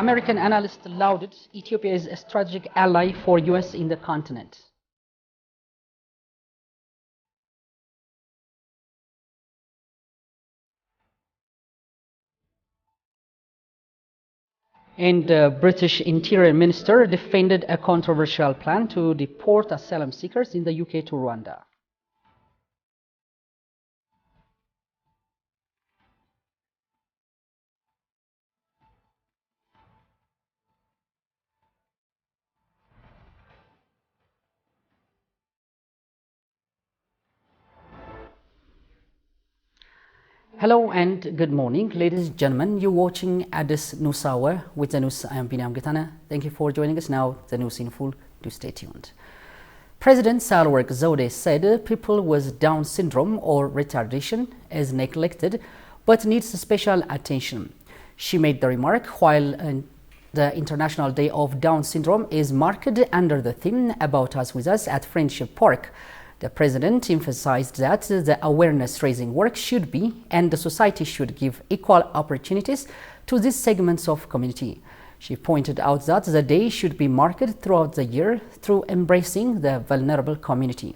American analysts lauded Ethiopia as a strategic ally for US in the continent. And the British Interior Minister defended a controversial plan to deport asylum seekers in the UK to Rwanda. Hello and good morning, ladies and gentlemen. You're watching at this news hour with the news. I am Binyam Gitana. Thank you for joining us. Now, the news in full. Do stay tuned. President Sahle-Work Zewde said people with Down syndrome or retardation is neglected but needs special attention. She made the remark while the International Day of Down Syndrome is marked under the theme About Us With Us at Friendship Park. The president emphasized that the awareness-raising work should be and the society should give equal opportunities to these segments of community. She pointed out that the day should be marked throughout the year through embracing the vulnerable community.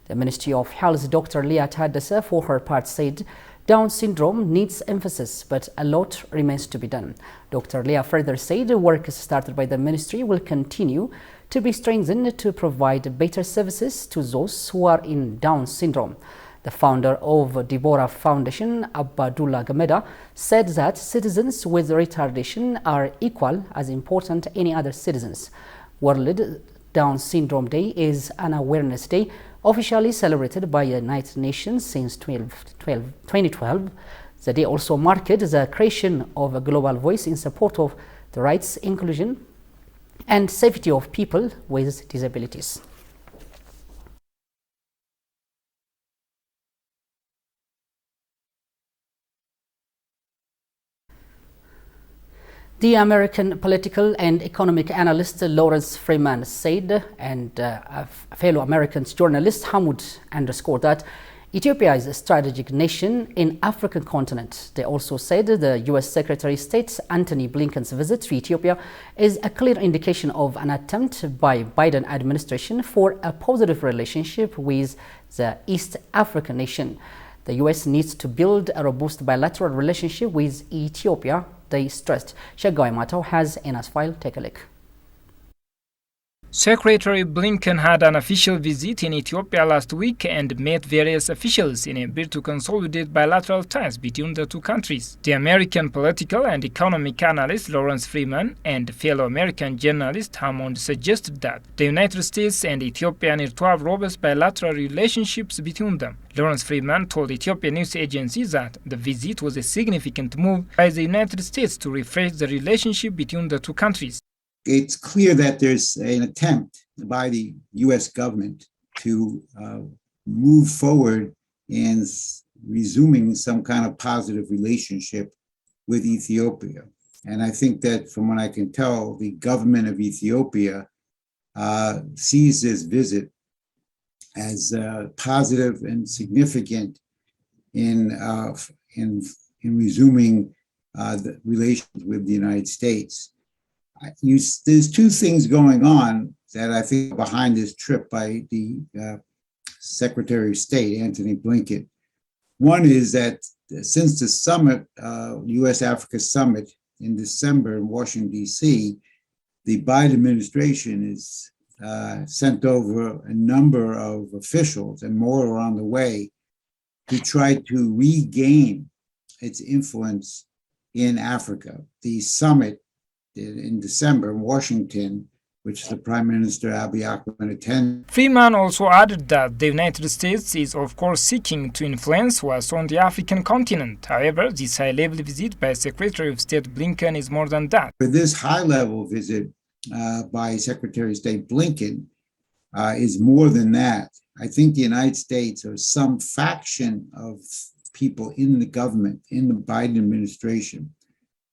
The Ministry of Health Dr. Leah Taddese, for her part, said Down syndrome needs emphasis, but a lot remains to be done. Dr. Leah further said the work started by the ministry will continue to be strengthened to provide better services to those who are in Down syndrome. The founder of Deborah Foundation, Abdullah Gameda, said that citizens with retardation are equal as important any other citizens. World Down Syndrome Day is an awareness day officially celebrated by the United Nations since 2012. The day also marked the creation of a global voice in support of the rights, inclusion, and safety of people with disabilities. The American political and economic analyst Lawrence Freeman said, and a fellow American journalist Hamoud underscored that Ethiopia is a strategic nation in African continent. They also said the U.S. Secretary of State Antony Blinken's visit to Ethiopia is a clear indication of an attempt by Biden administration for a positive relationship with the East African nation. The U.S. needs to build a robust bilateral relationship with Ethiopia, they stressed. Shaggai Matau has in his file. Take a look. Secretary Blinken had an official visit in Ethiopia last week and met various officials in a bid to consolidate bilateral ties between the two countries. The American political and economic analyst Lawrence Freeman and fellow American journalist Hammond suggested that the United States and Ethiopia need to have robust bilateral relationships between them. Lawrence Freeman told Ethiopian news agency that the visit was a significant move by the United States to refresh the relationship between the two countries. It's clear that there's an attempt by the U.S. government to move forward in resuming some kind of positive relationship with Ethiopia. And I think that from what I can tell, the government of Ethiopia sees this visit as positive and significant in resuming the relations with the United States. There's two things going on that I think are behind this trip by the Secretary of State, Antony Blinken. One is that since the summit, U.S.-Africa summit in December in Washington, D.C., the Biden administration has sent over a number of officials, and more are on the way, to try to regain its influence in Africa. The summit in December in Washington, which the Prime Minister Abiy Ahmed attended. Freeman also added that the United States is of course seeking to influence what's on the African continent. However, this high-level visit by Secretary of State Blinken is more than that. For this high-level visit by Secretary of State Blinken is more than that. I think the United States or some faction of people in the government, in the Biden administration,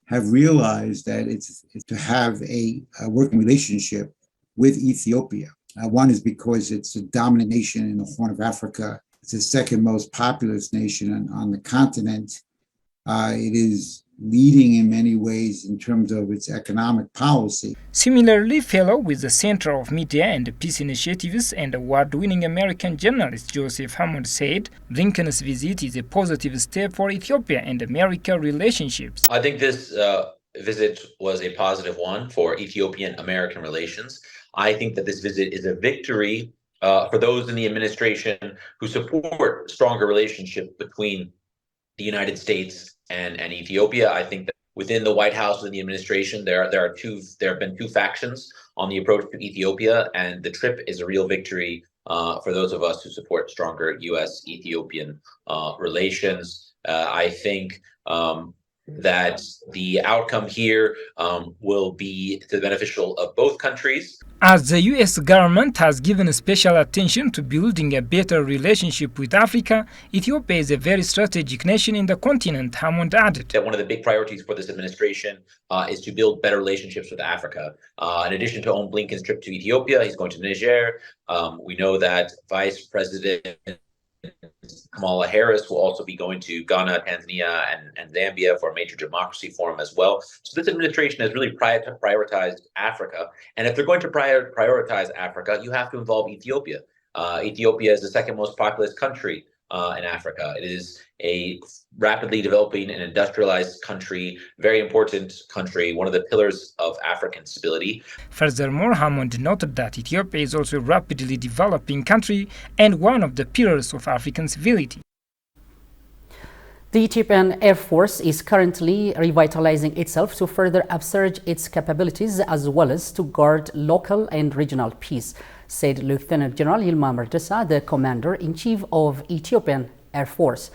have realized that it's to have a working relationship with Ethiopia. One is because it's a dominant nation in the Horn of Africa. It's the second most populous nation on the continent. It is leading in many ways in terms of its economic policy. Similarly, fellow with the Center of Media and Peace Initiatives and award-winning American journalist Joseph Hammond said Blinken's visit is a positive step for Ethiopia and America relationships. I think this visit was a positive one for Ethiopian-American relations. I think that this visit is a victory for those in the administration who support stronger relationship between the United States and Ethiopia. I think that within the White House and the administration, there have been two factions on the approach to Ethiopia, and the trip is a real victory for those of us who support stronger U.S.-Ethiopian relations. I think that the outcome here will be to the beneficial of both countries. As the U.S. government has given special attention to building a better relationship with Africa, Ethiopia is a very strategic nation in the continent, Hammond added. That one of the big priorities for this administration is to build better relationships with Africa. In addition to Blinken's trip to Ethiopia, he's going to Niger. We know that Vice President Kamala Harris will also be going to Ghana, Tanzania, and Zambia for a major democracy forum as well. So this administration has really prioritized Africa. And if they're going to prioritize Africa, you have to involve Ethiopia. Ethiopia is the second most populous country in Africa. It is a rapidly developing and industrialized country, very important country, one of the pillars of African stability. Furthermore, Hammond noted that Ethiopia is also a rapidly developing country and one of the pillars of African civility. The Ethiopian Air Force is currently revitalizing itself to further upsurge its capabilities as well as to guard local and regional peace, said Lieutenant General Yilma Merdesa, the Commander-in-Chief of Ethiopian Air Force.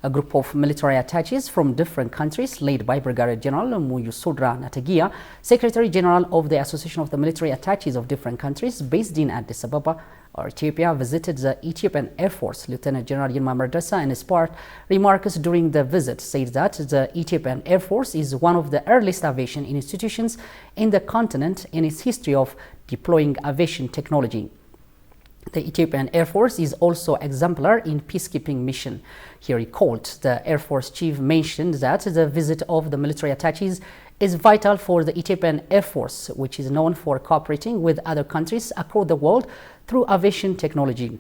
A group of military attaches from different countries, led by Brigadier General Muyusudra Natagia, Secretary General of the Association of the Military Attaches of Different Countries, based in Addis Ababa, Ethiopia, visited the Ethiopian Air Force. Lieutenant General Yilma Merdesa, in his part remarks during the visit, said that the Ethiopian Air Force is one of the earliest aviation institutions in the continent in its history of deploying aviation technology. The Ethiopian Air Force is also exemplar in peacekeeping mission. He recalled the Air Force Chief mentioned that the visit of the military attaches is vital for the Ethiopian Air Force, which is known for cooperating with other countries across the world through aviation technology.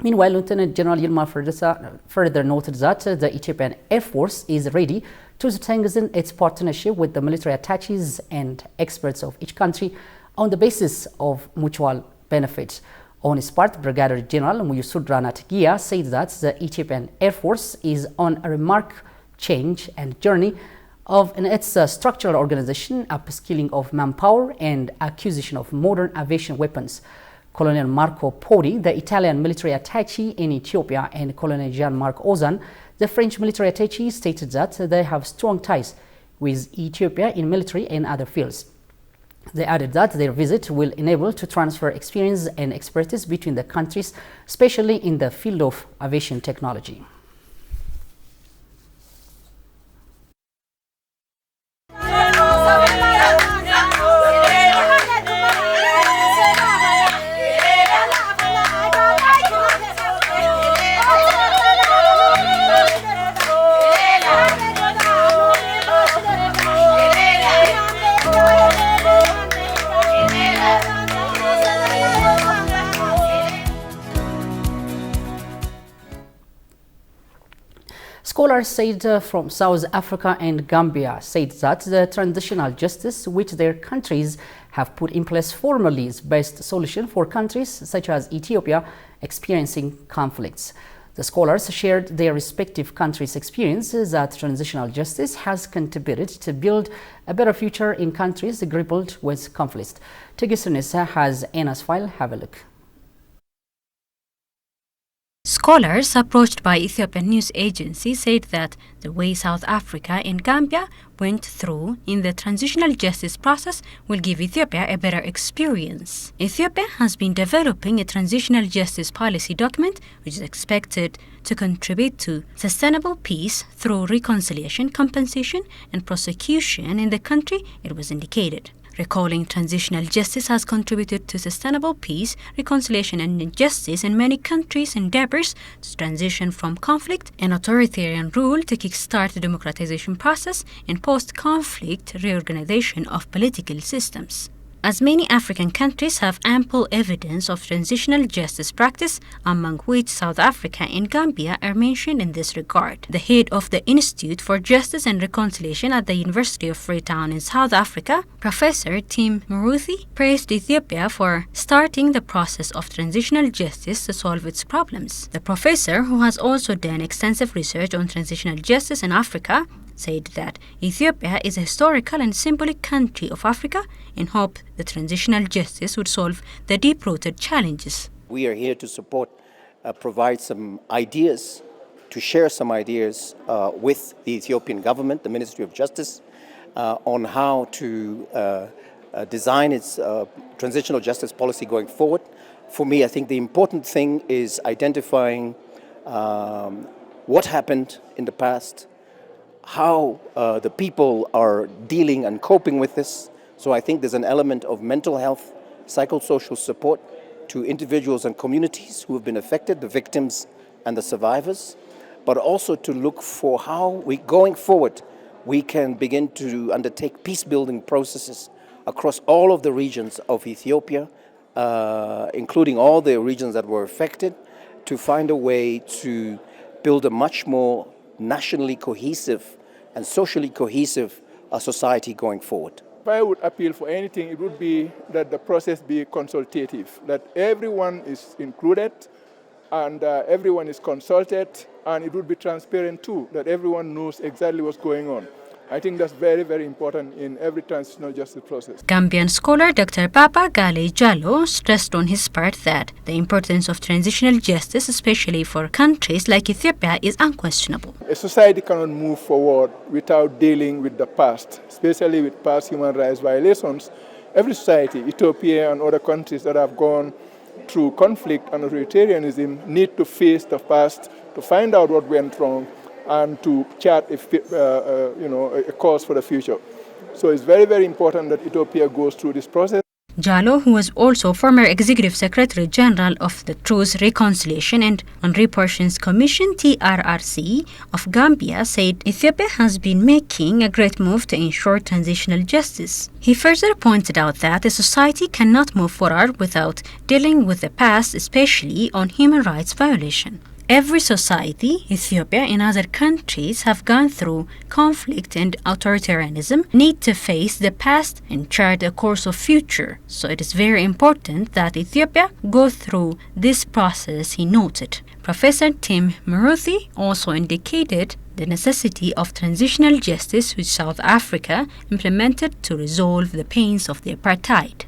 Meanwhile, Lieutenant General Yilma Merdesa further noted that the Ethiopian Air Force is ready to strengthen its partnership with the military attaches and experts of each country on the basis of mutual benefit. On his part, Brigadier General Muyusudra Natagia said that the Ethiopian Air Force is on a remarkable change and journey in its structural organization, upskilling of manpower, and acquisition of modern aviation weapons. Colonel Marco Podi, the Italian military attaché in Ethiopia, and Colonel Jean-Marc Ozan, the French military attaché, stated that they have strong ties with Ethiopia in military and other fields. They added that their visit will enable to transfer experience and expertise between the countries, especially in the field of aviation technology. Scholars said from South Africa and Gambia said that the transitional justice which their countries have put in place formally is best solution for countries such as Ethiopia experiencing conflicts. The scholars shared their respective countries' experiences that transitional justice has contributed to build a better future in countries grappled with conflict. Tegisunisa has Anna's file. Have a look. Scholars approached by Ethiopian news agency said that the way South Africa and Gambia went through in the transitional justice process will give Ethiopia a better experience. Ethiopia has been developing a transitional justice policy document which is expected to contribute to sustainable peace through reconciliation, compensation, and prosecution in the country, it was indicated. recalling transitional justice has contributed to sustainable peace, reconciliation and justice in many countries' endeavors to transition from conflict and authoritarian rule to kickstart the democratization process and post-conflict reorganization of political systems. As many African countries have ample evidence of transitional justice practice, among which South Africa and Gambia are mentioned in this regard. The head of the Institute for Justice and Reconciliation at the University of Freetown in South Africa, Professor Tim Muruthi, praised Ethiopia for starting the process of transitional justice to solve its problems. The professor, who has also done extensive research on transitional justice in Africa, said that Ethiopia is a historical and symbolic country of Africa and hoped the transitional justice would solve the deep-rooted challenges. We are here to support, provide some ideas, to share some ideas with the Ethiopian government, the Ministry of Justice, on how to design its transitional justice policy going forward. For me, I think the important thing is identifying what happened in the past, how the people are dealing and coping with this. So I think there's an element of mental health, psychosocial support to individuals and communities who have been affected, the victims and the survivors, but also to look for how going forward, we can begin to undertake peace-building processes across all of the regions of Ethiopia, including all the regions that were affected, to find a way to build a much more nationally cohesive and socially cohesive society going forward. If I would appeal for anything, it would be that the process be consultative, that everyone is included and everyone is consulted, and it would be transparent too, that everyone knows exactly what's going on. I think that's very, very important in every transitional justice process. Gambian scholar Dr. Papa Gale Jallo stressed on his part that the importance of transitional justice, especially for countries like Ethiopia, is unquestionable. A society cannot move forward without dealing with the past, especially with past human rights violations. Every society, Ethiopia and other countries that have gone through conflict and authoritarianism, need to face the past to find out what went wrong and to chart a course for the future. So it's very, very important that Ethiopia goes through this process. Jallo, who was also former Executive Secretary General of the Truth, Reconciliation and Reparations Commission, TRRC, of Gambia, said Ethiopia has been making a great move to ensure transitional justice. He further pointed out that a society cannot move forward without dealing with the past, especially on human rights violation. Every society, Ethiopia and other countries have gone through conflict and authoritarianism, need to face the past and chart a course of future. So it is very important that Ethiopia go through this process, he noted. Professor Tim Muruthi also indicated the necessity of transitional justice which South Africa implemented to resolve the pains of the apartheid.